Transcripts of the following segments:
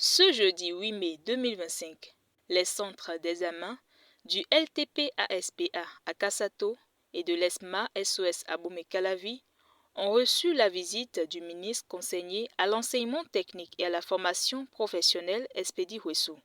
Ce jeudi 8 mai 2025, les centres d'examen du LTP-ASPA à Kassato et de l'ESMA SOS à Bomey-Calavi ont reçu la visite du ministre conseiller à l'enseignement technique et à la formation professionnelle Expédie Huesso.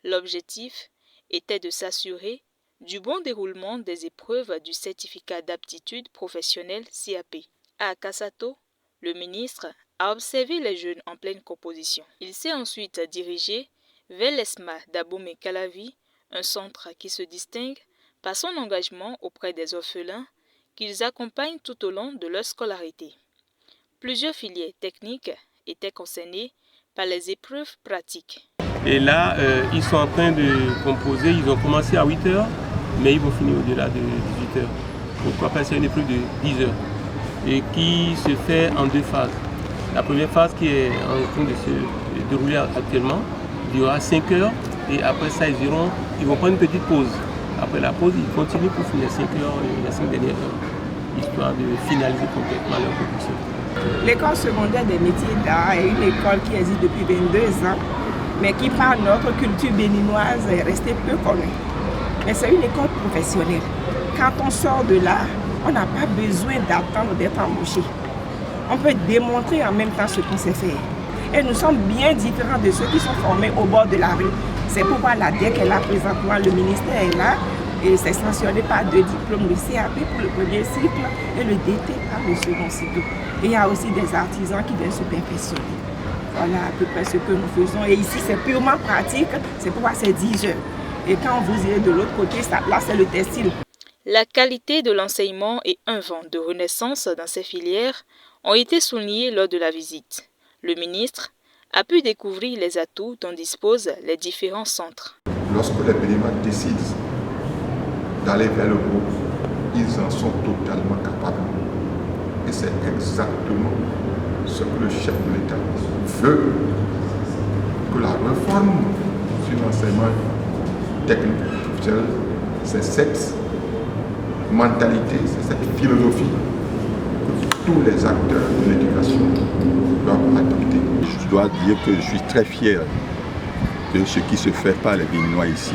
L'objectif était de s'assurer du bon déroulement des épreuves du certificat d'aptitude professionnelle CAP. À Kassato, le ministre a observé les jeunes en pleine composition. Il s'est ensuite dirigé vers l'ESMA d'Abomey-Calavi, un centre qui se distingue par son engagement auprès des orphelins qu'ils accompagnent tout au long de leur scolarité. Plusieurs filières techniques étaient concernées par les épreuves pratiques. Et là, ils sont en train de composer, ils ont commencé à 8 heures, mais ils vont finir au-delà de 18 heures. Pourquoi? Parce que c'est une épreuve de 10 heures et qui se fait en deux phases. La première phase qui est en train de se dérouler actuellement durera 5 heures et après ça ils vont prendre une petite pause. Après la pause, ils continuent pour finir 5 heures et les 5 dernières heures, histoire de finaliser complètement leur production. L'école secondaire des métiers d'art est une école qui existe depuis 22 ans, mais qui par notre culture béninoise est restée peu connue. Mais c'est une école professionnelle. Quand on sort de là, on n'a pas besoin d'attendre d'être embauché. On peut démontrer en même temps ce qu'on sait faire. Et nous sommes bien différents de ceux qui sont formés au bord de la rue. C'est pourquoi la DEC est là présentement, le ministère est là, et c'est sanctionné par 2 diplômes, le CAP pour le premier cycle et le DT par le second cycle. Et il y a aussi des artisans qui viennent se perfectionner. Voilà à peu près ce que nous faisons. Et ici, c'est purement pratique, c'est pourquoi c'est 10 heures. Et quand vous irez de l'autre côté, là, c'est le textile. La qualité de l'enseignement et un vent de renaissance dans ces filières ont été soulignés lors de la visite. Le ministre a pu découvrir les atouts dont disposent les différents centres. Lorsque les Béninois décident d'aller vers le haut, ils en sont totalement capables. Et c'est exactement ce que le chef de l'État veut, que la réforme sur l'enseignement technique professionnel, c'est cette mentalité, c'est cette philosophie que tous les acteurs de l'éducation doivent adopter. Je dois dire que je suis très fier de ce qui se fait par les Béninois ici.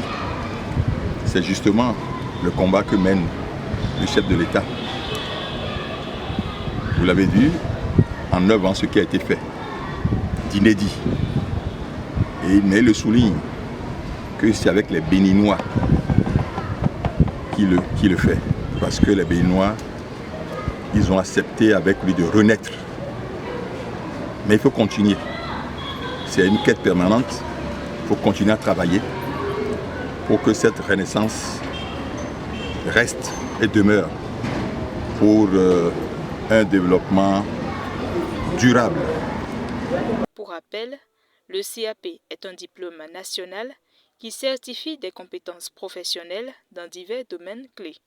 C'est justement le combat que mène le chef de l'État. Vous l'avez vu, en œuvre ce qui a été fait, d'inédit. Mais il le souligne que c'est avec les Béninois qui le fait. Parce que les Béninois, ils ont accepté avec lui de renaître. Mais il faut continuer. C'est une quête permanente. Il faut continuer à travailler pour que cette renaissance reste et demeure pour un développement durable. Pour rappel, le CAP est un diplôme national qui certifie des compétences professionnelles dans divers domaines clés.